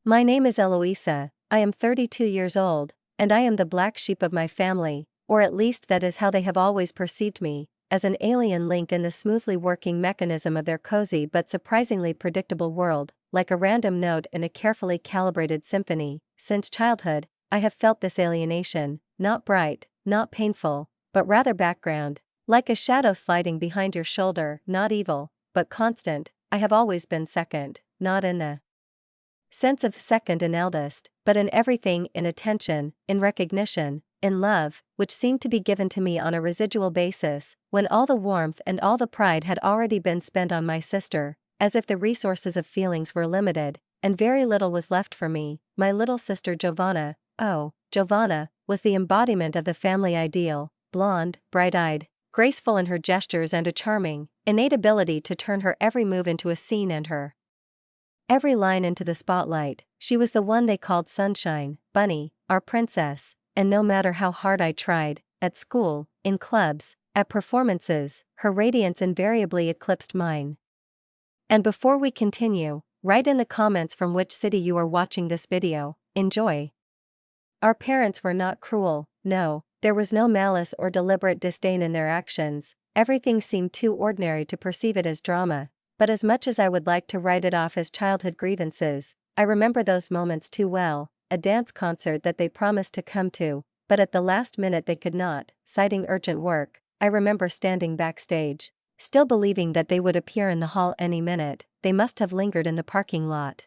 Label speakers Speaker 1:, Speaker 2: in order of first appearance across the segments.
Speaker 1: My name is Eloisa, I am 32 years old, and I am the black sheep of my family, or at least that is how they have always perceived me, as an alien link in the smoothly working mechanism of their cozy but surprisingly predictable world, like a random note in a carefully calibrated symphony. Since childhood, I have felt this alienation, not bright, not painful, but rather background, like a shadow sliding behind your shoulder, not evil, but constant. I have always been second, not in the sense of second and eldest, but in everything, in attention, in recognition, in love, which seemed to be given to me on a residual basis, when all the warmth and all the pride had already been spent on my sister, as if the resources of feelings were limited, and very little was left for me. My little sister Giovanna, oh, Giovanna, was the embodiment of the family ideal, blonde, bright-eyed, graceful in her gestures and a charming, innate ability to turn her every move into a scene and her every line into the spotlight. She was the one they called Sunshine, Bunny, our princess, and no matter how hard I tried, at school, in clubs, at performances, her radiance invariably eclipsed mine. And before we continue, write in the comments from which city you are watching this video. Enjoy. Our parents were not cruel, no, there was no malice or deliberate disdain in their actions, everything seemed too ordinary to perceive it as drama. But as much as I would like to write it off as childhood grievances, I remember those moments too well, a dance concert that they promised to come to, but at the last minute they could not, citing urgent work. I remember standing backstage, still believing that they would appear in the hall any minute. They must have lingered in the parking lot.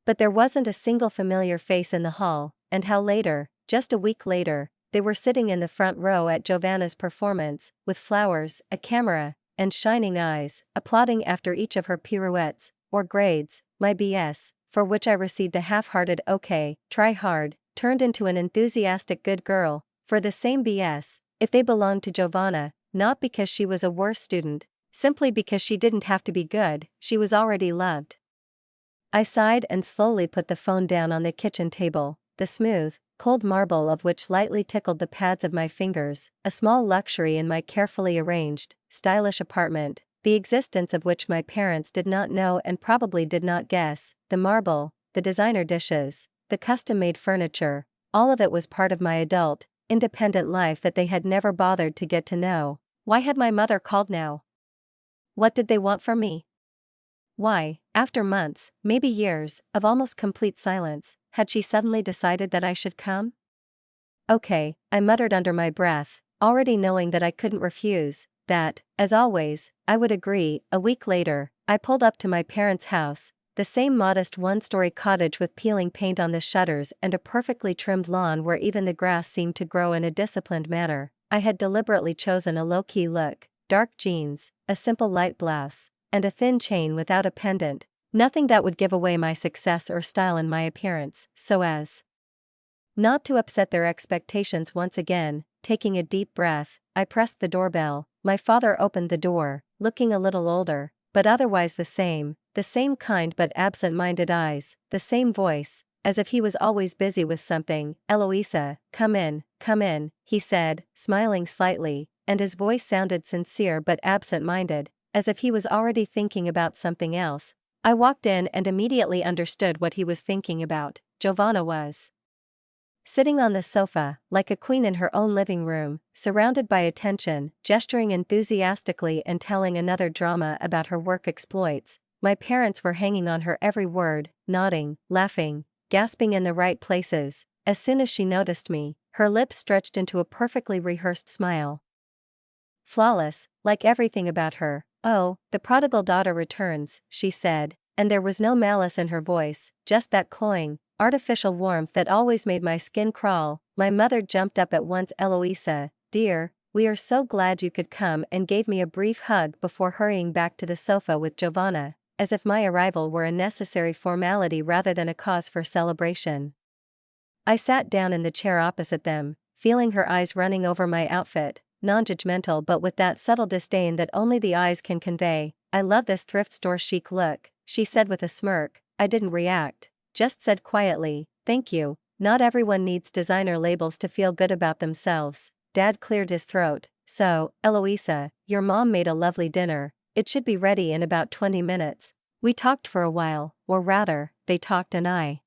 Speaker 1: But there wasn't a single familiar face in the hall, and how later, just a week later, they were sitting in the front row at Giovanna's performance, with flowers, a camera, and shining eyes, applauding after each of her pirouettes, or grades. My BS, for which I received a half-hearted okay, try hard, turned into an enthusiastic good girl, for the same BS, if they belonged to Giovanna, not because she was a worse student, simply because she didn't have to be good, she was already loved. I sighed and slowly put the phone down on the kitchen table, the smooth, cold marble of which lightly tickled the pads of my fingers, a small luxury in my carefully arranged, stylish apartment, the existence of which my parents did not know and probably did not guess. The marble, the designer dishes, the custom-made furniture, all of it was part of my adult, independent life that they had never bothered to get to know. Why had my mother called now? What did they want from me? Why, after months, maybe years, of almost complete silence, had she suddenly decided that I should come? Okay, I muttered under my breath, already knowing that I couldn't refuse, that, as always, I would agree. A week later, I pulled up to my parents' house, the same modest one-story cottage with peeling paint on the shutters and a perfectly trimmed lawn where even the grass seemed to grow in a disciplined manner. I had deliberately chosen a low-key look, dark jeans, a simple light blouse, and a thin chain without a pendant, nothing that would give away my success or style in my appearance, so as not to upset their expectations. Once again, taking a deep breath, I pressed the doorbell. My father opened the door, looking a little older, but otherwise the same kind but absent-minded eyes, the same voice, as if he was always busy with something. Eloisa, come in, he said, smiling slightly, and his voice sounded sincere but absent-minded, as if he was already thinking about something else. I walked in and immediately understood what he was thinking about. Giovanna was sitting on the sofa, like a queen in her own living room, surrounded by attention, gesturing enthusiastically and telling another drama about her work exploits. My parents were hanging on her every word, nodding, laughing, gasping in the right places. As soon as she noticed me, her lips stretched into a perfectly rehearsed smile. Flawless, like everything about her. Oh, the prodigal daughter returns, she said, and there was no malice in her voice, just that cloying, artificial warmth that always made my skin crawl. My mother jumped up at once. Eloisa, dear, we are so glad you could come, and gave me a brief hug before hurrying back to the sofa with Giovanna, as if my arrival were a necessary formality rather than a cause for celebration. I sat down in the chair opposite them, feeling her eyes running over my outfit, non-judgmental but with that subtle disdain that only the eyes can convey. I love this thrift store chic look, she said with a smirk. I didn't react, just said quietly, thank you. Not everyone needs designer labels to feel good about themselves. Dad cleared his throat. So, Eloisa, your mom made a lovely dinner. It should be ready in about 20 minutes. We talked for a while, or rather, they talked and I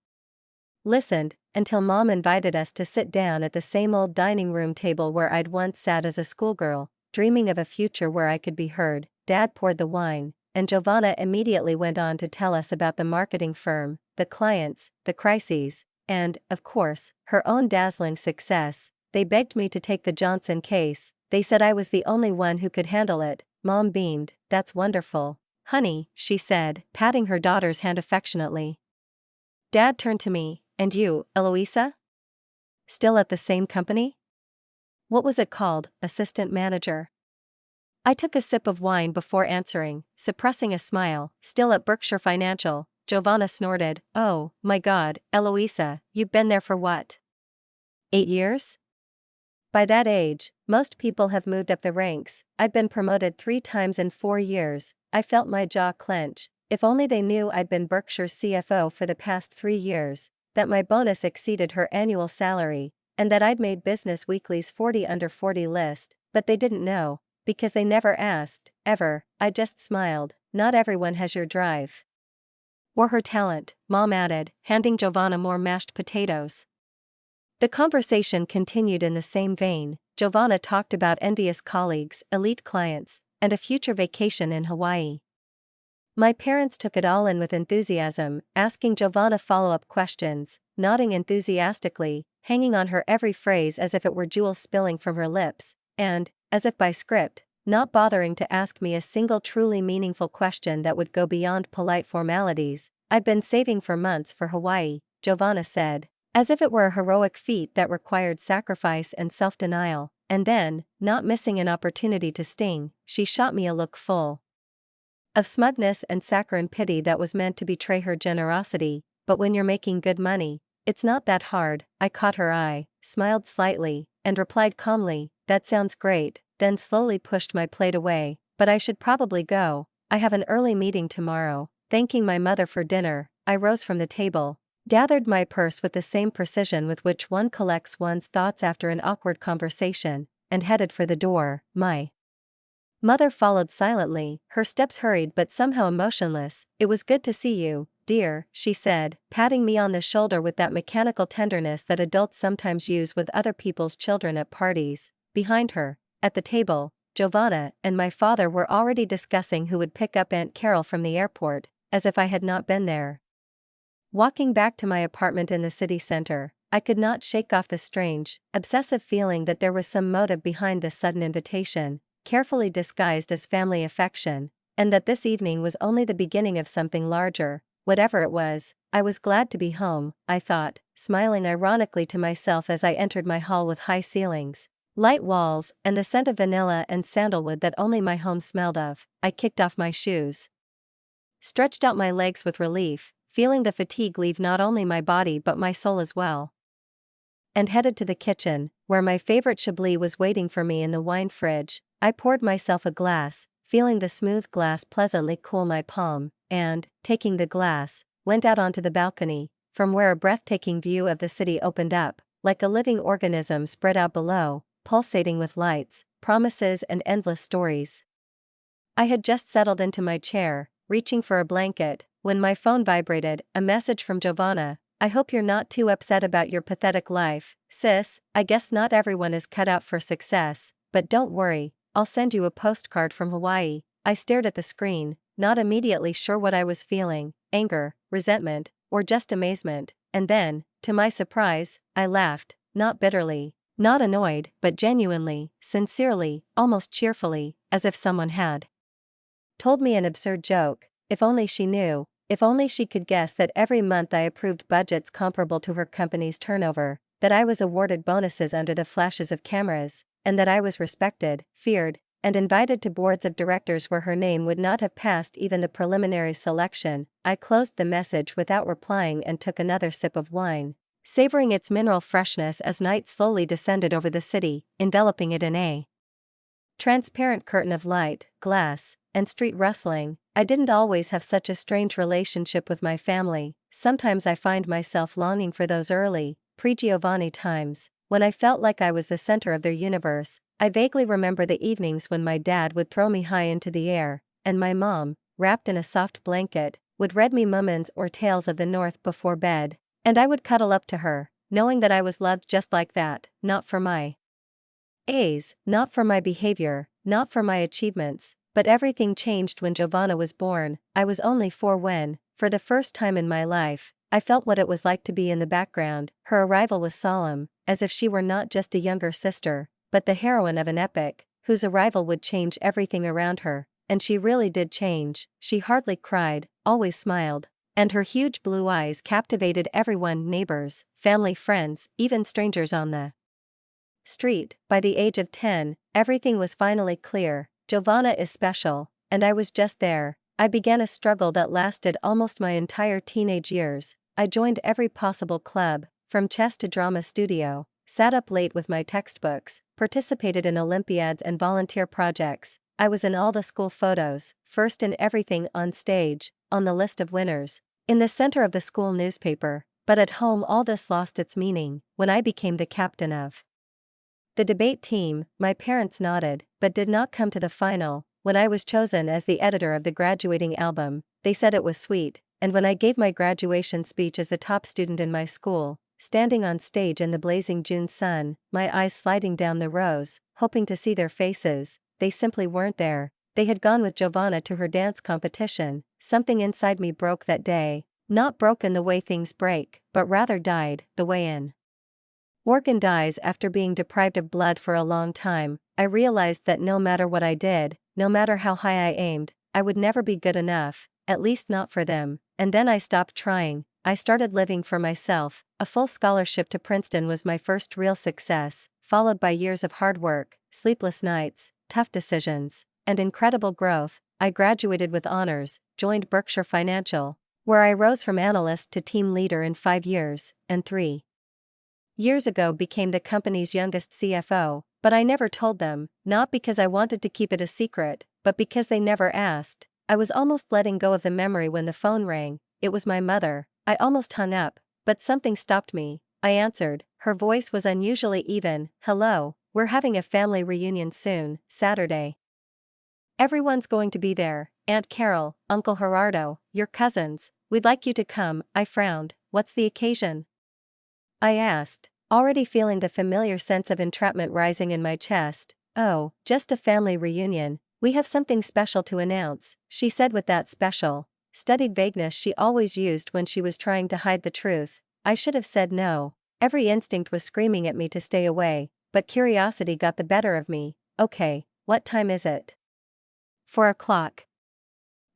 Speaker 1: listened, until Mom invited us to sit down at the same old dining room table where I'd once sat as a schoolgirl, dreaming of a future where I could be heard. Dad poured the wine, and Giovanna immediately went on to tell us about the marketing firm, the clients, the crises, and, of course, her own dazzling success. They begged me to take the Johnson case. They said I was the only one who could handle it. Mom beamed. That's wonderful. Honey, she said, patting her daughter's hand affectionately. Dad turned to me. And you, Eloisa? Still at the same company? What was it called, assistant manager? I took a sip of wine before answering, suppressing a smile. Still at Berkshire Financial. Giovanna snorted. Oh, my God, Eloisa, you've been there for what? 8 years? By that age, most people have moved up the ranks. I'd been promoted 3 times in 4 years. I felt my jaw clench. If only they knew I'd been Berkshire's CFO for the past 3 years, that my bonus exceeded her annual salary, and that I'd made Business Weekly's 40 under 40 list, but they didn't know, because they never asked, ever. I just smiled. Not everyone has your drive. Or her talent, Mom added, handing Giovanna more mashed potatoes. The conversation continued in the same vein. Giovanna talked about envious colleagues, elite clients, and a future vacation in Hawaii. My parents took it all in with enthusiasm, asking Giovanna follow-up questions, nodding enthusiastically, hanging on her every phrase as if it were jewels spilling from her lips, and, as if by script, not bothering to ask me a single truly meaningful question that would go beyond polite formalities. I'd been saving for months for Hawaii, Giovanna said, as if it were a heroic feat that required sacrifice and self-denial, and then, not missing an opportunity to sting, she shot me a look full of smugness and saccharine pity that was meant to betray her generosity. But when you're making good money, it's not that hard. I caught her eye, smiled slightly, and replied calmly, that sounds great, then slowly pushed my plate away. But I should probably go. I have an early meeting tomorrow. Thanking my mother for dinner, I rose from the table, gathered my purse with the same precision with which one collects one's thoughts after an awkward conversation, and headed for the door. My mother followed silently, her steps hurried but somehow emotionless. It was good to see you, dear, she said, patting me on the shoulder with that mechanical tenderness that adults sometimes use with other people's children at parties. Behind her, at the table, Giovanna and my father were already discussing who would pick up Aunt Carol from the airport, as if I had not been there. Walking back to my apartment in the city center, I could not shake off the strange, obsessive feeling that there was some motive behind this sudden invitation, carefully disguised as family affection, and that this evening was only the beginning of something larger. Whatever it was, I was glad to be home, I thought, smiling ironically to myself as I entered my hall with high ceilings, light walls, and the scent of vanilla and sandalwood that only my home smelled of. I kicked off my shoes, stretched out my legs with relief, feeling the fatigue leave not only my body but my soul as well, and headed to the kitchen, where my favorite Chablis was waiting for me in the wine fridge. I poured myself a glass, feeling the smooth glass pleasantly cool my palm, and, taking the glass, went out onto the balcony, from where a breathtaking view of the city opened up, like a living organism spread out below, pulsating with lights, promises and endless stories. I had just settled into my chair, reaching for a blanket, when my phone vibrated. A message from Giovanna. I hope you're not too upset about your pathetic life, sis. I guess not everyone is cut out for success, but don't worry, I'll send you a postcard from Hawaii. I stared at the screen, not immediately sure what I was feeling, anger, resentment, or just amazement, and then, to my surprise, I laughed, not bitterly, not annoyed, but genuinely, sincerely, almost cheerfully, as if someone had told me an absurd joke. If only she knew, if only she could guess that every month I approved budgets comparable to her company's turnover, that I was awarded bonuses under the flashes of cameras, and that I was respected, feared, and invited to boards of directors where her name would not have passed even the preliminary selection. I closed the message without replying and took another sip of wine, savoring its mineral freshness as night slowly descended over the city, enveloping it in a transparent curtain of light, glass, and street rustling. I didn't always have such a strange relationship with my family. Sometimes I find myself longing for those early, pre-Giovanni times, when I felt like I was the center of their universe. I vaguely remember the evenings when my dad would throw me high into the air, and my mom, wrapped in a soft blanket, would read me Mummins or Tales of the North before bed, And I would cuddle up to her, knowing that I was loved just like that, not for my A's, not for my behavior, not for my achievements. But everything changed when Giovanna was born. I was only 4 when, for the first time in my life, I felt what it was like to be in the background. Her arrival was solemn, as if she were not just a younger sister, but the heroine of an epic, whose arrival would change everything around her. And she really did change. She hardly cried, always smiled. And her huge blue eyes captivated everyone, neighbors, family, friends, even strangers on the street. By the age of 10, everything was finally clear. Giovanna is special, and I was just there. I began a struggle that lasted almost my entire teenage years. I joined every possible club, from chess to drama studio, sat up late with my textbooks, participated in Olympiads and volunteer projects. I was in all the school photos, first in everything on stage, on the list of winners, in the center of the school newspaper. But at home all this lost its meaning when I became the captain of the debate team. My parents nodded, but did not come to the final. When I was chosen as the editor of the graduating album, they said it was sweet, and when I gave my graduation speech as the top student in my school, standing on stage in the blazing June sun, my eyes sliding down the rows, hoping to see their faces, they simply weren't there. They had gone with Giovanna to her dance competition. Something inside me broke that day, not broken the way things break, but rather died, the way an organ dies after being deprived of blood for a long time. I realized that no matter what I did, no matter how high I aimed, I would never be good enough, at least not for them. And then I stopped trying. I started living for myself. A full scholarship to Princeton was my first real success, followed by years of hard work, sleepless nights, tough decisions, and incredible growth. I graduated with honors, joined Berkshire Financial, where I rose from analyst to team leader in 5 years, and 3 years ago became the company's youngest CFO. But I never told them, not because I wanted to keep it a secret, but because they never asked. I was almost letting go of the memory when the phone rang. It was my mother. I almost hung up, but something stopped me. I answered. Her voice was unusually even. Hello, we're having a family reunion soon, Saturday. Everyone's going to be there. Aunt Carol, Uncle Gerardo, your cousins. We'd like you to come. I frowned. What's the occasion? I asked, already feeling the familiar sense of entrapment rising in my chest. Oh, just a family reunion. We have something special to announce, she said with that special, studied vagueness she always used when she was trying to hide the truth. I should have said no. Every instinct was screaming at me to stay away, but curiosity got the better of me. Okay, what time is it? 4 o'clock.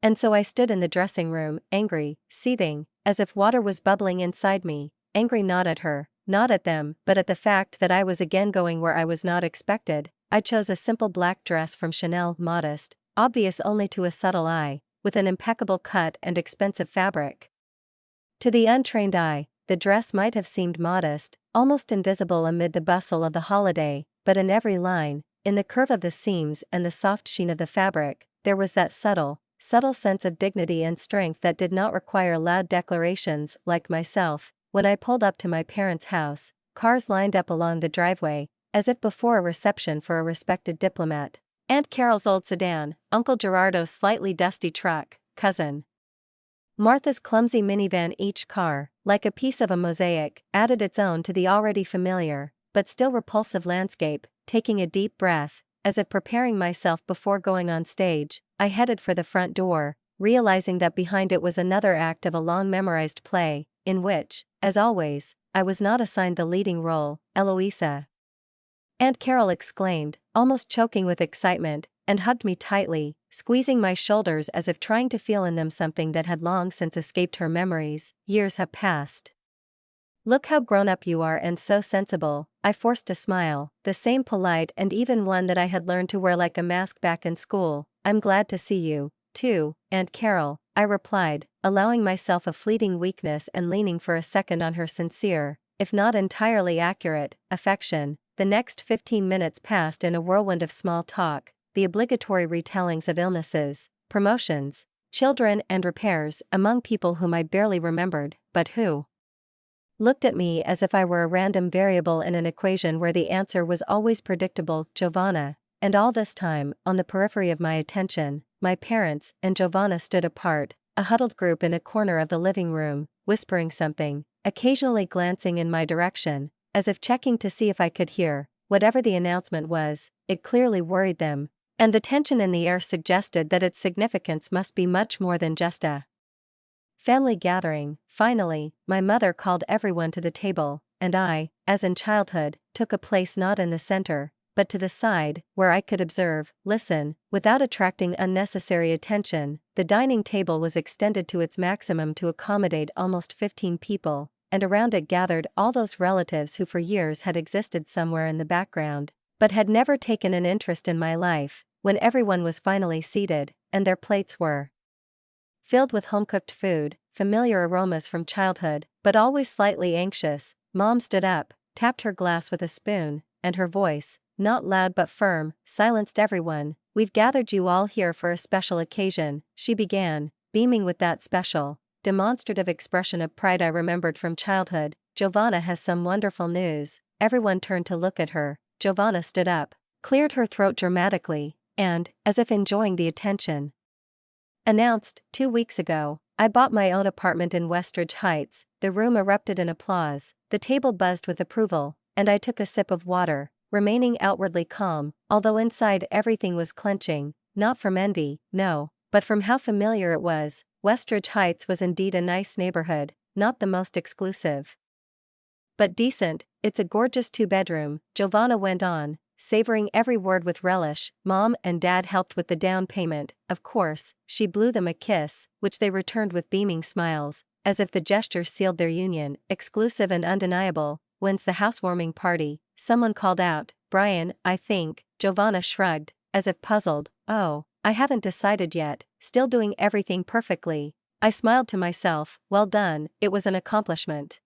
Speaker 1: And so I stood in the dressing room, angry, seething, as if water was bubbling inside me. Angry not at her, not at them, but at the fact that I was again going where I was not expected. I chose a simple black dress from Chanel, modest, obvious only to a subtle eye, with an impeccable cut and expensive fabric. To the untrained eye, the dress might have seemed modest, almost invisible amid the bustle of the holiday, but in every line, in the curve of the seams and the soft sheen of the fabric, there was that subtle sense of dignity and strength that did not require loud declarations. Like myself, when I pulled up to my parents' house, cars lined up along the driveway, as if before a reception for a respected diplomat. Aunt Carol's old sedan, Uncle Gerardo's slightly dusty truck, Cousin Martha's clumsy minivan, each car, like a piece of a mosaic, added its own to the already familiar, but still repulsive landscape. Taking a deep breath, as if preparing myself before going on stage, I headed for the front door, realizing that behind it was another act of a long memorized play, in which, as always, I was not assigned the leading role. Eloisa! Aunt Carol exclaimed, almost choking with excitement, and hugged me tightly, squeezing my shoulders as if trying to feel in them something that had long since escaped her memories. Years have passed. Look how grown up you are and so sensible. I forced a smile, the same polite and even one that I had learned to wear like a mask back in school. I'm glad to see you, too, Aunt Carol, I replied, allowing myself a fleeting weakness and leaning for a second on her sincere, if not entirely accurate, affection. The next 15 minutes passed in a whirlwind of small talk, the obligatory retellings of illnesses, promotions, children and repairs among people whom I barely remembered, but who looked at me as if I were a random variable in an equation where the answer was always predictable. Giovanna. And all this time, on the periphery of my attention, my parents and Giovanna stood apart, a huddled group in a corner of the living room, whispering something. occasionally glancing in my direction, as if checking to see if I could hear. Whatever the announcement was, it clearly worried them, and the tension in the air suggested that its significance must be much more than just a family gathering. Finally, my mother called everyone to the table, and I, as in childhood, took a place not in the center, but to the side, where I could observe, listen, without attracting unnecessary attention. The dining table was extended to its maximum to accommodate almost 15 people, and around it gathered all those relatives who for years had existed somewhere in the background, but had never taken an interest in my life. When everyone was finally seated, and their plates were filled with home-cooked food, familiar aromas from childhood, but always slightly anxious, Mom stood up, tapped her glass with a spoon, and her voice, not loud but firm, silenced everyone. "We've gathered you all here for a special occasion," she began, beaming with that special, demonstrative expression of pride I remembered from childhood. "Giovanna has some wonderful news." Everyone turned to look at her. Giovanna stood up, cleared her throat dramatically, and, as if enjoying the attention, announced, 2 weeks ago, I bought my own apartment in Westridge Heights." The room erupted in applause, the table buzzed with approval, and I took a sip of water, remaining outwardly calm, although inside everything was clenching, not from envy, no, but from how familiar it was. Westridge Heights was indeed a nice neighborhood, not the most exclusive, but decent. "It's a gorgeous 2-bedroom, Giovanna went on, savoring every word with relish. "Mom and Dad helped with the down payment, of course." She blew them a kiss, which they returned with beaming smiles, as if the gesture sealed their union. "Exclusive and undeniable." "When's the housewarming party?" someone called out. "Brian, I think." Giovanna shrugged, as if puzzled. "Oh, I haven't decided yet, still doing everything perfectly." I smiled to myself. Well done. It was an accomplishment,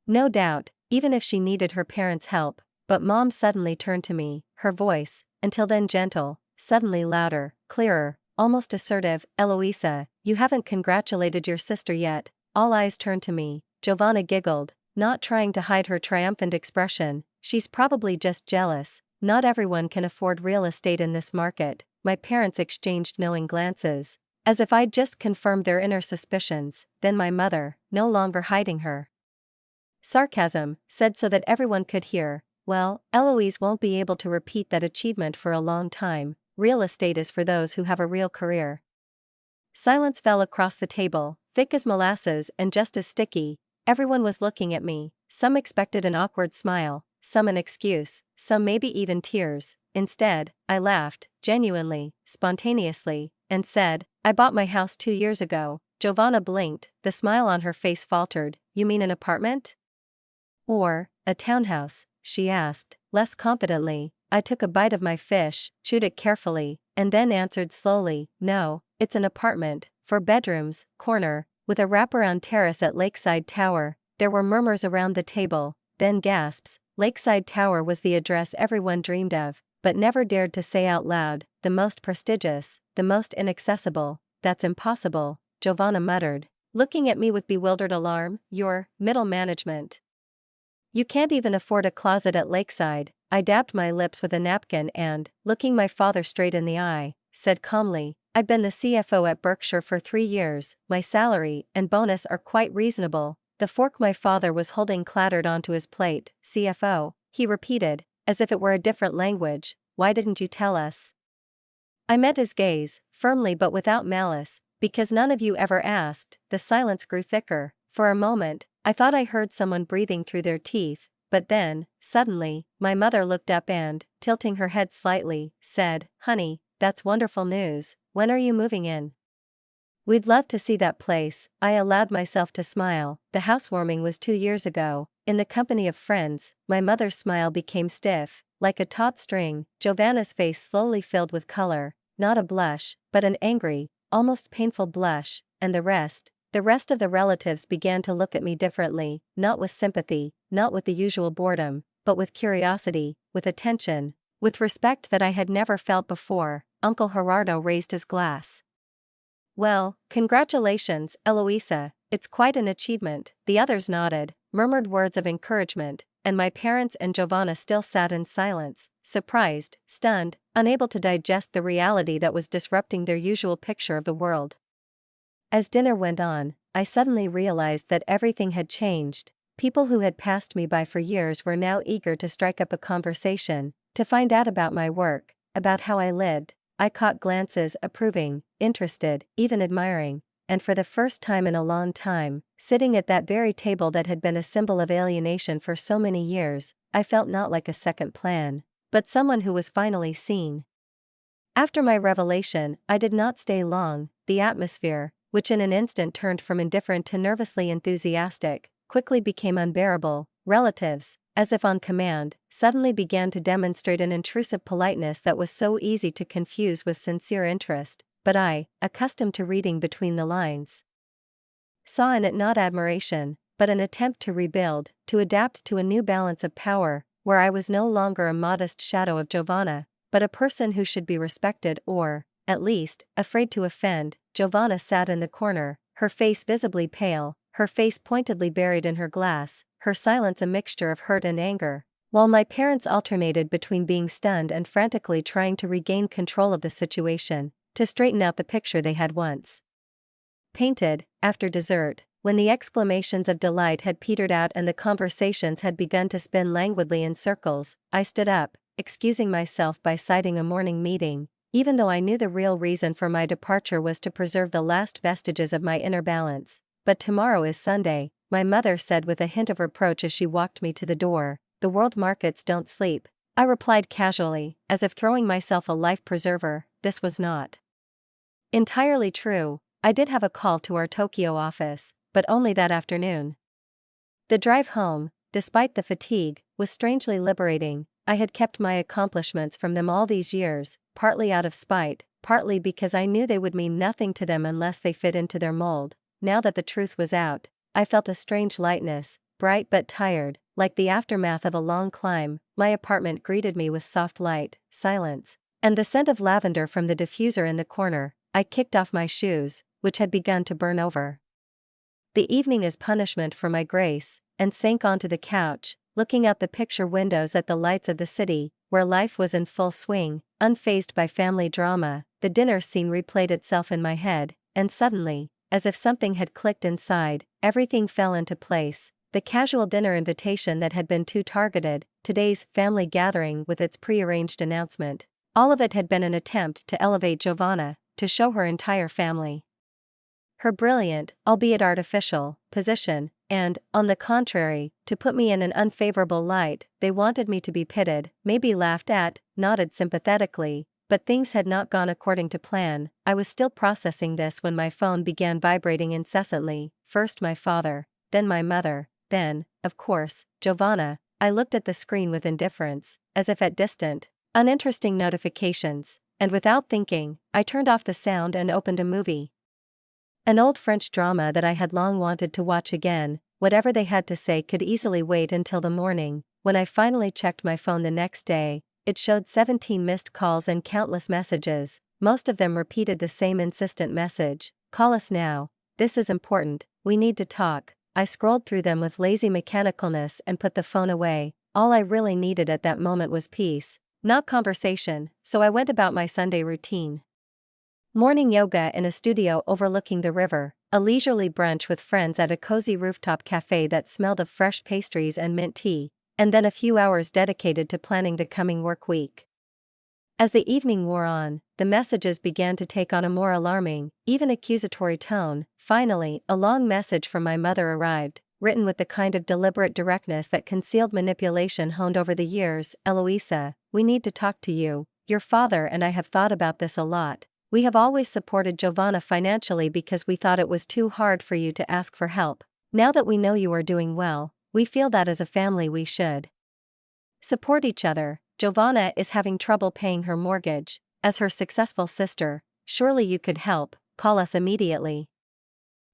Speaker 1: no doubt, even if she needed her parents' help. But Mom suddenly turned to me, her voice, until then gentle, suddenly louder, clearer, almost assertive. "Eloisa, you haven't congratulated your sister yet." All eyes turned to me. Giovanna giggled, not trying to hide her triumphant expression. "She's probably just jealous. Not everyone can afford real estate in this market." My parents exchanged knowing glances, as if I'd just confirmed their inner suspicions. Then my mother, no longer hiding her sarcasm, said so that everyone could hear, "Well, Eloise won't be able to repeat that achievement for a long time. Real estate is for those who have a real career." Silence fell across the table, thick as molasses and just as sticky. Everyone was looking at me. Some expected an awkward smile, some an excuse, some maybe even tears. Instead, I laughed, genuinely, spontaneously, and said, "I bought my house 2 years ago." Giovanna blinked, the smile on her face faltered. "You mean an apartment? Or a townhouse?" she asked, less confidently. I took a bite of my fish, chewed it carefully, and then answered slowly, "No, it's an apartment, 4 bedrooms, corner, with a wraparound terrace at Lakeside Tower." There were murmurs around the table, then gasps. Lakeside Tower was the address everyone dreamed of, but never dared to say out loud. "The most prestigious, the most inaccessible." "That's impossible," Giovanna muttered, looking at me with bewildered alarm. "You're middle management. You can't even afford a closet at Lakeside." I dabbed my lips with a napkin and, looking my father straight in the eye, said calmly, "I've been the CFO at Berkshire for 3 years, my salary and bonus are quite reasonable." The fork my father was holding clattered onto his plate. "CFO," he repeated, as if it were a different language. "Why didn't you tell us?" I met his gaze, firmly but without malice. "Because none of you ever asked." The silence grew thicker. For a moment, I thought I heard someone breathing through their teeth, but then, suddenly, my mother looked up and, tilting her head slightly, said, "Honey, that's wonderful news. When are you moving in?" "We'd love to see that place." I allowed myself to smile. "The housewarming was 2 years ago, in the company of friends." My mother's smile became stiff, like a taut string. Giovanna's face slowly filled with color, not a blush, but an angry, almost painful blush, and the rest of the relatives began to look at me differently, not with sympathy, not with the usual boredom, but with curiosity, with attention, with respect that I had never felt before. Uncle Gerardo raised his glass. "Well, congratulations, Eloisa, it's quite an achievement." The others nodded, murmured words of encouragement, and my parents and Giovanna still sat in silence, surprised, stunned, unable to digest the reality that was disrupting their usual picture of the world. As dinner went on, I suddenly realized that everything had changed. People who had passed me by for years were now eager to strike up a conversation, to find out about my work, about how I lived. I caught glances approving, interested, even admiring, and for the first time in a long time, sitting at that very table that had been a symbol of alienation for so many years, I felt not like a second plan, but someone who was finally seen. After my revelation, I did not stay long. The atmosphere, which in an instant turned from indifferent to nervously enthusiastic, quickly became unbearable. Relatives, as if on command, suddenly began to demonstrate an intrusive politeness that was so easy to confuse with sincere interest, but I, accustomed to reading between the lines, saw in it not admiration, but an attempt to rebuild, to adapt to a new balance of power, where I was no longer a modest shadow of Giovanna, but a person who should be respected or, at least, afraid to offend. Giovanna sat in the corner, her face visibly pale, her face pointedly buried in her glass, her silence a mixture of hurt and anger, while my parents alternated between being stunned and frantically trying to regain control of the situation, to straighten out the picture they had once painted. After dessert, when the exclamations of delight had petered out and the conversations had begun to spin languidly in circles, I stood up, excusing myself by citing a morning meeting, even though I knew the real reason for my departure was to preserve the last vestiges of my inner balance. But tomorrow is Sunday, my mother said with a hint of reproach as she walked me to the door. The world markets don't sleep, I replied casually, as if throwing myself a life preserver. This was not entirely true. I did have a call to our Tokyo office, but only that afternoon. The drive home, despite the fatigue, was strangely liberating. I had kept my accomplishments from them all these years, partly out of spite, partly because I knew they would mean nothing to them unless they fit into their mold. Now that the truth was out, I felt a strange lightness, bright but tired, like the aftermath of a long climb. My apartment greeted me with soft light, silence, and the scent of lavender from the diffuser in the corner. I kicked off my shoes, which had begun to burn over the evening as punishment for my grace, and sank onto the couch, looking out the picture windows at the lights of the city, where life was in full swing, unfazed by family drama. The dinner scene replayed itself in my head, and suddenly, as if something had clicked inside, everything fell into place. The casual dinner invitation that had been too targeted, today's family gathering with its prearranged announcement, all of it had been an attempt to elevate Giovanna, to show her entire family her brilliant, albeit artificial, position, and, on the contrary, to put me in an unfavorable light. They wanted me to be pitted, maybe laughed at, nodded sympathetically, but things had not gone according to plan. I was still processing this when my phone began vibrating incessantly, first my father, then my mother, then, of course, Giovanna. I looked at the screen with indifference, as if at distant, uninteresting notifications, and without thinking, I turned off the sound and opened a movie. An old French drama that I had long wanted to watch again. Whatever they had to say could easily wait until the morning. When I finally checked my phone the next day, it showed 17 missed calls and countless messages. Most of them repeated the same insistent message: call us now, this is important, we need to talk. I scrolled through them with lazy mechanicalness and put the phone away. All I really needed at that moment was peace, not conversation, so I went about my Sunday routine. Morning yoga in a studio overlooking the river, a leisurely brunch with friends at a cozy rooftop cafe that smelled of fresh pastries and mint tea, and then a few hours dedicated to planning the coming work week. As the evening wore on, the messages began to take on a more alarming, even accusatory tone. Finally, a long message from my mother arrived, written with the kind of deliberate directness that concealed manipulation honed over the years. Eloisa, we need to talk to you. Your father and I have thought about this a lot. We have always supported Giovanna financially because we thought it was too hard for you to ask for help. Now that we know you are doing well, we feel that as a family we should support each other. Giovanna is having trouble paying her mortgage. As her successful sister, surely you could help. Call us immediately.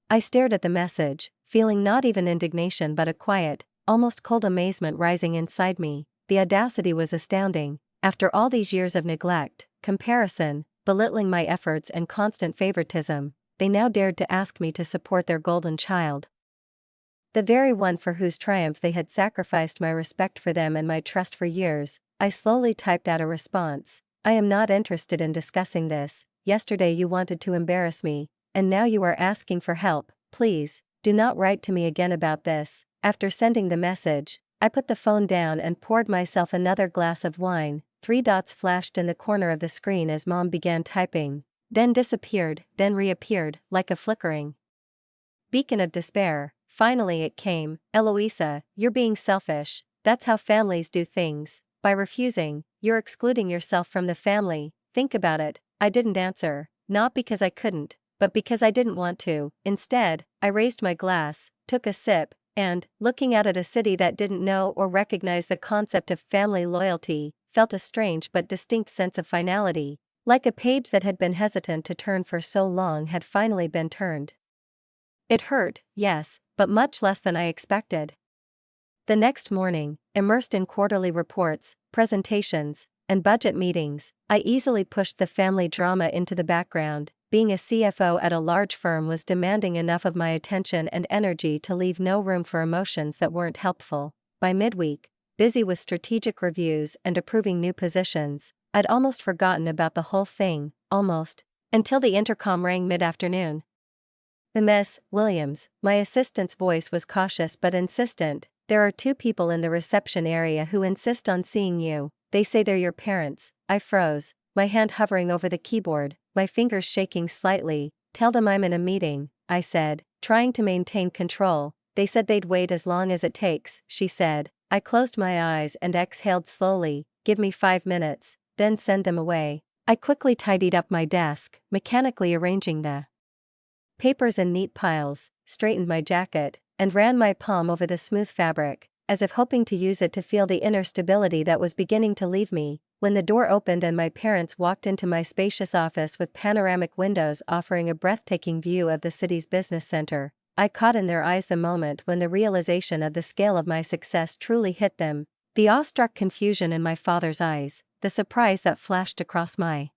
Speaker 1: I stared at the message, feeling not even indignation but a quiet, almost cold amazement rising inside me. The audacity was astounding. After all these years of neglect, comparison, belittling my efforts and constant favoritism, they now dared to ask me to support their golden child. The very one for whose triumph they had sacrificed my respect for them and my trust for years. I slowly typed out a response. I am not interested in discussing this. Yesterday you wanted to embarrass me, and now you are asking for help. Please, do not write to me again about this. After sending the message, I put the phone down and poured myself another glass of wine. 3 dots flashed in the corner of the screen as Mom began typing, then disappeared, then reappeared, like a flickering beacon of despair. Finally it came. Eloisa, you're being selfish. That's how families do things. By refusing, you're excluding yourself from the family. Think about it. I didn't answer, not because I couldn't, but because I didn't want to. Instead, I raised my glass, took a sip, and, looking out at a city that didn't know or recognize the concept of family loyalty, felt a strange but distinct sense of finality, like a page that had been hesitant to turn for so long had finally been turned. It hurt, yes, but much less than I expected. The next morning, immersed in quarterly reports, presentations, and budget meetings, I easily pushed the family drama into the background. Being a CFO at a large firm was demanding enough of my attention and energy to leave no room for emotions that weren't helpful. By midweek, busy with strategic reviews and approving new positions, I'd almost forgotten about the whole thing, almost, until the intercom rang mid-afternoon. Miss Williams, my assistant's voice was cautious but insistent. There are 2 people in the reception area who insist on seeing you. They say they're your parents. I froze, my hand hovering over the keyboard, my fingers shaking slightly. Tell them I'm in a meeting, I said, trying to maintain control. They said they'd wait as long as it takes, she said. I closed my eyes and exhaled slowly. Give me 5 minutes, then send them away. I quickly tidied up my desk, mechanically arranging the papers in neat piles, straightened my jacket, and ran my palm over the smooth fabric, as if hoping to use it to feel the inner stability that was beginning to leave me. When the door opened and my parents walked into my spacious office with panoramic windows offering a breathtaking view of the city's business center, I caught in their eyes the moment when the realization of the scale of my success truly hit them. The awestruck confusion in my father's eyes, the surprise that flashed across my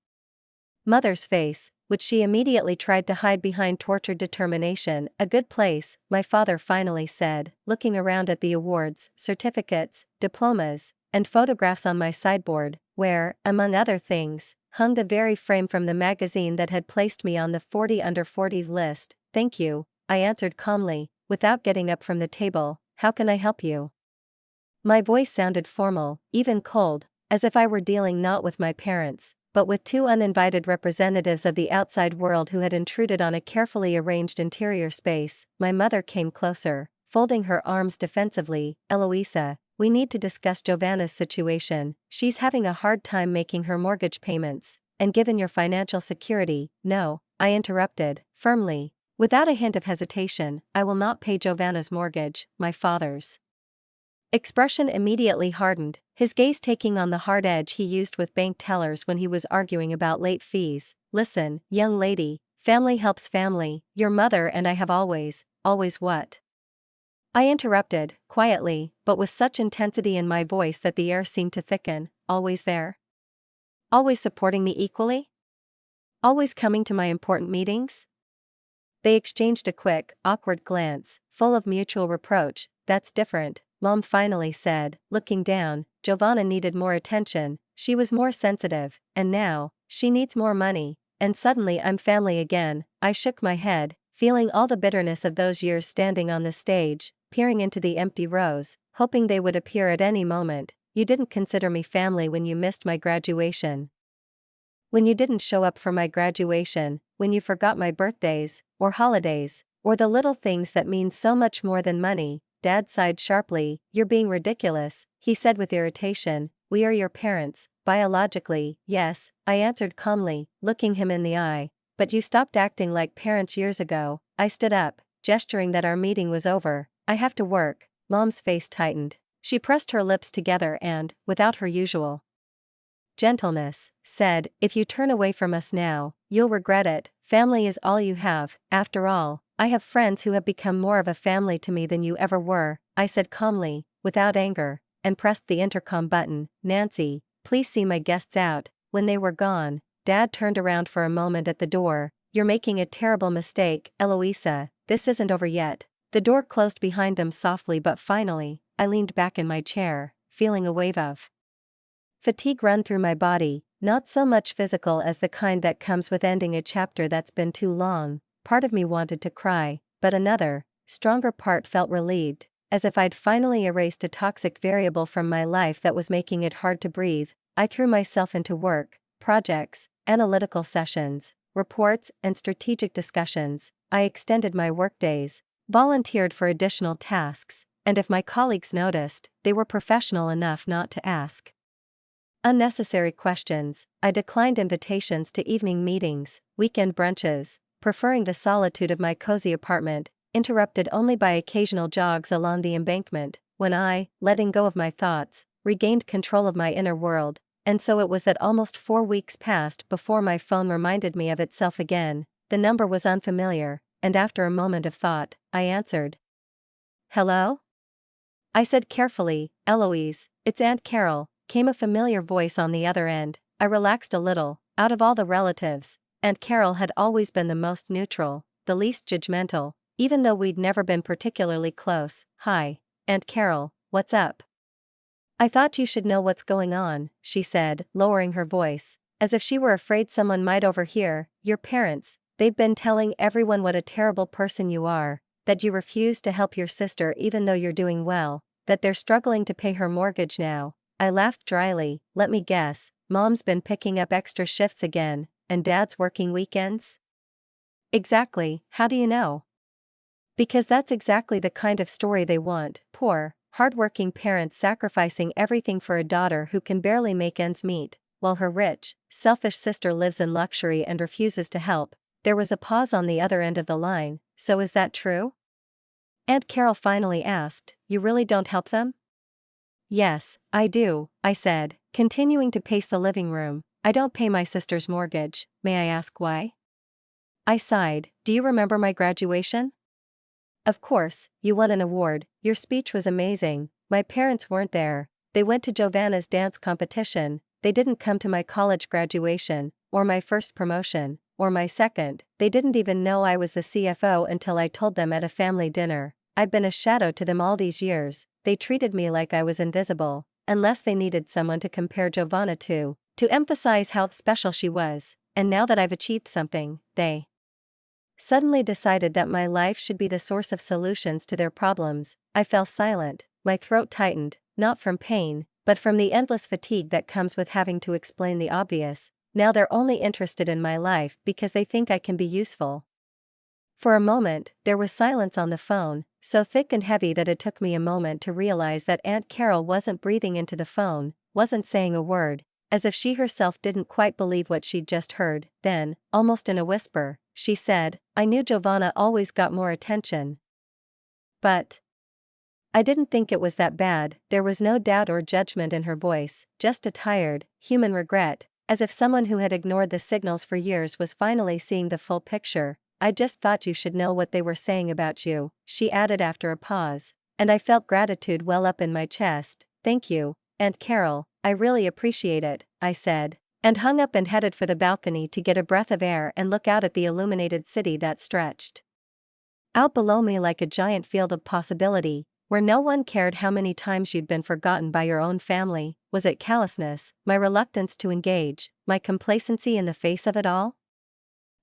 Speaker 1: mother's face, which she immediately tried to hide behind tortured determination. A good place, my father finally said, looking around at the awards, certificates, diplomas, and photographs on my sideboard, where, among other things, hung the very frame from the magazine that had placed me on the 40 under 40 list. Thank you, I answered calmly, without getting up from the table. How can I help you? My voice sounded formal, even cold, as if I were dealing not with my parents, but with 2 uninvited representatives of the outside world who had intruded on a carefully arranged interior space. My mother came closer, folding her arms defensively. Eloisa, we need to discuss Giovanna's situation. She's having a hard time making her mortgage payments, and given your financial security. No, I interrupted, firmly. Without a hint of hesitation, I will not pay Giovanna's mortgage. My father's expression immediately hardened, his gaze taking on the hard edge he used with bank tellers when he was arguing about late fees. Listen, young lady, family helps family. Your mother and I have always what? I interrupted, quietly, but with such intensity in my voice that the air seemed to thicken. Always there? Always supporting me equally? Always coming to my important meetings? They exchanged a quick, awkward glance, full of mutual reproach. That's different, Mom finally said, looking down. Giovanna needed more attention, she was more sensitive, and now, she needs more money, and suddenly I'm family again. I shook my head, feeling all the bitterness of those years standing on the stage, peering into the empty rows, hoping they would appear at any moment. You didn't consider me family when you missed my graduation. When you didn't show up for my graduation, when you forgot my birthdays, or holidays, or the little things that mean so much more than money. Dad sighed sharply. You're being ridiculous, he said with irritation. We are your parents, biologically, yes, I answered calmly, looking him in the eye. But you stopped acting like parents years ago. I stood up, gesturing that our meeting was over. I have to work. Mom's face tightened. She pressed her lips together and, without her usual gentleness, said, if you turn away from us now, you'll regret it. Family is all you have. After all, I have friends who have become more of a family to me than you ever were, I said calmly, without anger, and pressed the intercom button. Nancy, please see my guests out. When they were gone, Dad turned around for a moment at the door. You're making a terrible mistake, Eloisa, this isn't over yet. The door closed behind them softly, but finally, I leaned back in my chair, feeling a wave of fatigue run through my body, not so much physical as the kind that comes with ending a chapter that's been too long. Part of me wanted to cry, but another, stronger part felt relieved, as if I'd finally erased a toxic variable from my life that was making it hard to breathe. I threw myself into work, projects, analytical sessions, reports, and strategic discussions. I extended my workdays, volunteered for additional tasks, and if my colleagues noticed, they were professional enough not to ask unnecessary questions. I declined invitations to evening meetings, weekend brunches, preferring the solitude of my cozy apartment, interrupted only by occasional jogs along the embankment, when I, letting go of my thoughts, regained control of my inner world. And so it was that almost 4 weeks passed before my phone reminded me of itself again. The number was unfamiliar, and after a moment of thought, I answered. "Hello?" I said carefully. "Eloise, it's Aunt Carol," came a familiar voice on the other end. I relaxed a little. Out of all the relatives, Aunt Carol had always been the most neutral, the least judgmental, even though we'd never been particularly close. "Hi, Aunt Carol, what's up?" "I thought you should know what's going on," she said, lowering her voice, as if she were afraid someone might overhear. "Your parents, they've been telling everyone what a terrible person you are, that you refuse to help your sister even though you're doing well, that they're struggling to pay her mortgage now." I laughed dryly. "Let me guess, Mom's been picking up extra shifts again, and Dad's working weekends?" "Exactly, how do you know?" "Because that's exactly the kind of story they want. Poor, hardworking parents sacrificing everything for a daughter who can barely make ends meet, while her rich, selfish sister lives in luxury and refuses to help." There was a pause on the other end of the line. "So is that true?" Aunt Carol finally asked. "You really don't help them?" "Yes, I do," I said, continuing to pace the living room. "I don't pay my sister's mortgage. May I ask why?" I sighed. "Do you remember my graduation?" "Of course, you won an award. Your speech was amazing. My parents weren't there. They went to Giovanna's dance competition. They didn't come to my college graduation, or my first promotion, or my second. They didn't even know I was the CFO until I told them at a family dinner. I'd been a shadow to them all these years. They treated me like I was invisible, unless they needed someone to compare Giovanna to emphasize how special she was. And now that I've achieved something, they suddenly decided that my life should be the source of solutions to their problems." I fell silent, my throat tightened, not from pain, but from the endless fatigue that comes with having to explain the obvious. Now they're only interested in my life because they think I can be useful. For a moment, there was silence on the phone, so thick and heavy that it took me a moment to realize that Aunt Carol wasn't breathing into the phone, wasn't saying a word, as if she herself didn't quite believe what she'd just heard. Then, almost in a whisper, she said, "I knew Giovanna always got more attention. But I didn't think it was that bad." There was no doubt or judgment in her voice, just a tired, human regret, as if someone who had ignored the signals for years was finally seeing the full picture. "I just thought you should know what they were saying about you," she added after a pause, and I felt gratitude well up in my chest. "Thank you, Aunt Carol, I really appreciate it," I said, and hung up and headed for the balcony to get a breath of air and look out at the illuminated city that stretched out below me like a giant field of possibility, where no one cared how many times you'd been forgotten by your own family. Was it callousness, my reluctance to engage, my complacency in the face of it all?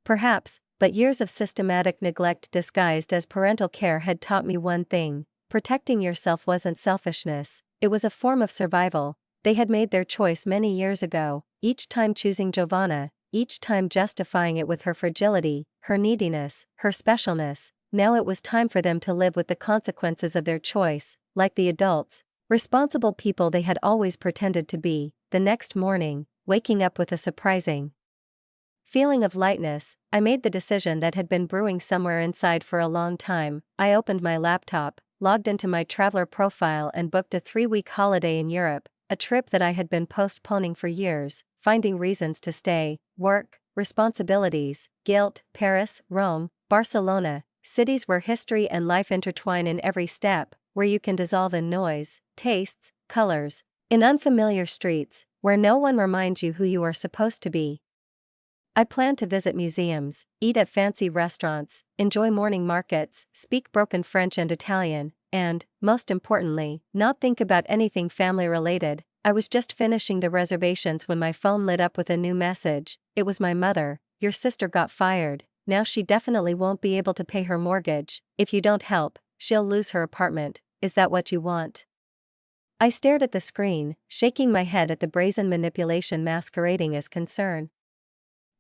Speaker 1: Perhaps, but years of systematic neglect disguised as parental care had taught me one thing: protecting yourself wasn't selfishness, it was a form of survival. They had made their choice many years ago, each time choosing Giovanna, each time justifying it with her fragility, her neediness, her specialness. Now it was time for them to live with the consequences of their choice, like the adults, responsible people they had always pretended to be. The next morning, waking up with a surprising feeling of lightness, I made the decision that had been brewing somewhere inside for a long time. I opened my laptop, logged into my traveler profile and booked a 3-week holiday in Europe, a trip that I had been postponing for years, finding reasons to stay: work, responsibilities, guilt. Paris, Rome, Barcelona, cities where history and life intertwine in every step, where you can dissolve in noise, tastes, colors, in unfamiliar streets, where no one reminds you who you are supposed to be. I plan to visit museums, eat at fancy restaurants, enjoy morning markets, speak broken French and Italian, and, most importantly, not think about anything family related. I was just finishing the reservations when my phone lit up with a new message. It was my mother. "Your sister got fired. now she definitely won't be able to pay her mortgage. If you don't help, she'll lose her apartment. Is that what you want?" I stared at the screen, shaking my head at the brazen manipulation masquerading as concern.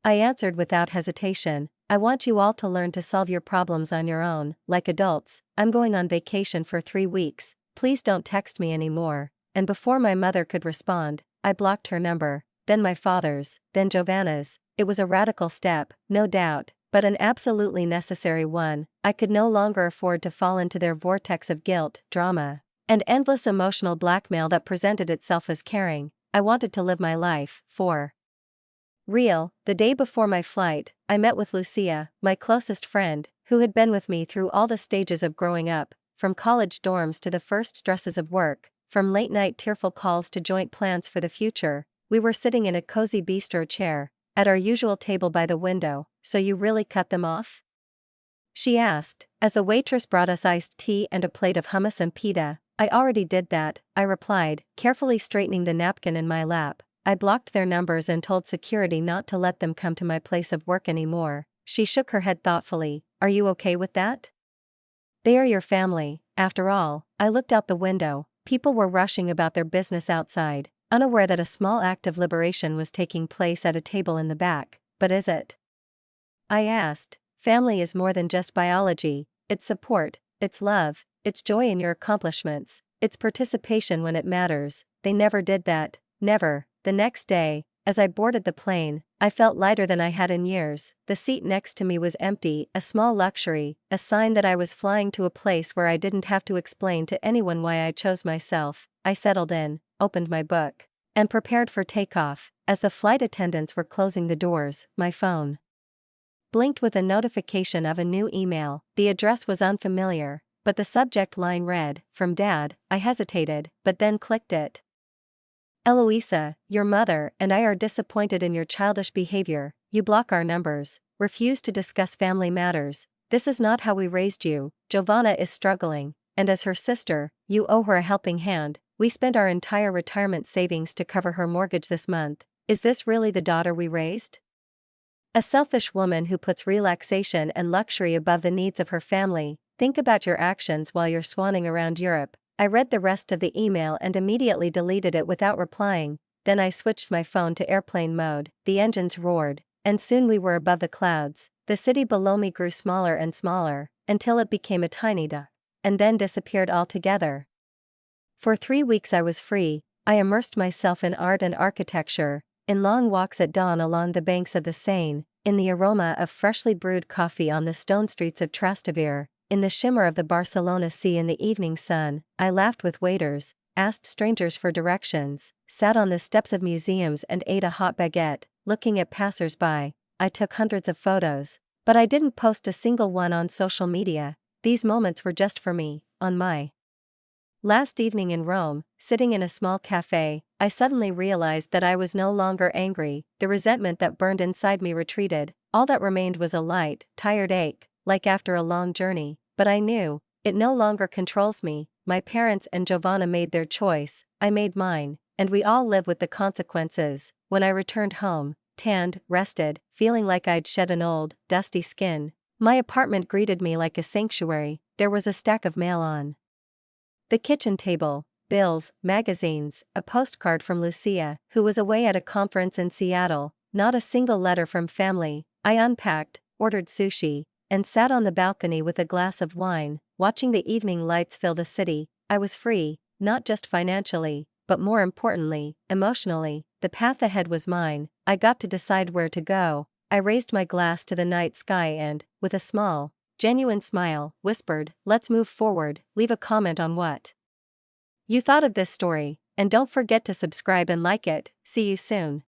Speaker 1: I answered without hesitation, "I want you all to learn to solve your problems on your own, like adults. I'm going on vacation for 3 weeks, please don't text me anymore." And before my mother could respond, I blocked her number, then my father's, then Giovanna's. It was a radical step, no doubt, but an absolutely necessary one. I could no longer afford to fall into their vortex of guilt, drama, and endless emotional blackmail that presented itself as caring. I wanted to live my life, for real. The day before my flight, I met with Lucia, my closest friend, who had been with me through all the stages of growing up, from college dorms to the first stresses of work, from late-night tearful calls to joint plans for the future. We were sitting in a cozy bistro chair, at our usual table by the window. "So you really cut them off?" she asked, as the waitress brought us iced tea and a plate of hummus and pita. "I already did that," I replied, carefully straightening the napkin in my lap. "I blocked their numbers and told security not to let them come to my place of work anymore." She shook her head thoughtfully. "Are you okay with that? They are your family, after all." I looked out the window. People were rushing about their business outside, unaware that a small act of liberation was taking place at a table in the back. "But is it?" I asked. "Family is more than just biology. It's support, it's love, it's joy in your accomplishments, it's participation when it matters." They never did that, never. The next day, as I boarded the plane, I felt lighter than I had in years. The seat next to me was empty, a small luxury, a sign that I was flying to a place where I didn't have to explain to anyone why I chose myself. I settled in, opened my book, and prepared for takeoff. As the flight attendants were closing the doors, my phone blinked with a notification of a new email. The address was unfamiliar, but the subject line read, "From Dad." I hesitated, but then clicked it. "Eloisa, your mother and I are disappointed in your childish behavior. You block our numbers, refuse to discuss family matters. This is not how we raised you. Giovanna is struggling, and as her sister, you owe her a helping hand. We spent our entire retirement savings to cover her mortgage this month. Is this really the daughter we raised? A selfish woman who puts relaxation and luxury above the needs of her family. Think about your actions while you're swanning around Europe." I read the rest of the email and immediately deleted it without replying. Then I switched my phone to airplane mode. The engines roared, and soon we were above the clouds. The city below me grew smaller and smaller, until it became a tiny dot, and then disappeared altogether. For 3 weeks I was free. I immersed myself in art and architecture, in long walks at dawn along the banks of the Seine, in the aroma of freshly brewed coffee on the stone streets of Trastevere, in the shimmer of the Barcelona sea in the evening sun. I laughed with waiters, asked strangers for directions, sat on the steps of museums and ate a hot baguette. Looking at passers-by, I took hundreds of photos, but I didn't post a single one on social media. These moments were just for me. On my last evening in Rome, sitting in a small cafe, I suddenly realized that I was no longer angry. The resentment that burned inside me retreated. All that remained was a light, tired ache, like after a long journey. But I knew, it no longer controls me. My parents and Giovanna made their choice, I made mine, and we all live with the consequences. When I returned home, tanned, rested, feeling like I'd shed an old, dusty skin, my apartment greeted me like a sanctuary. There was a stack of mail on the kitchen table, bills, magazines, a postcard from Lucia, who was away at a conference in Seattle, not a single letter from family. I unpacked, ordered sushi, and sat on the balcony with a glass of wine, watching the evening lights fill the city. I was free, not just financially, but more importantly, emotionally. The path ahead was mine. I got to decide where to go. I raised my glass to the night sky and, with a small, genuine smile, whispered, "Let's move forward." Leave a comment on what you thought of this story, and don't forget to subscribe and like it. See you soon.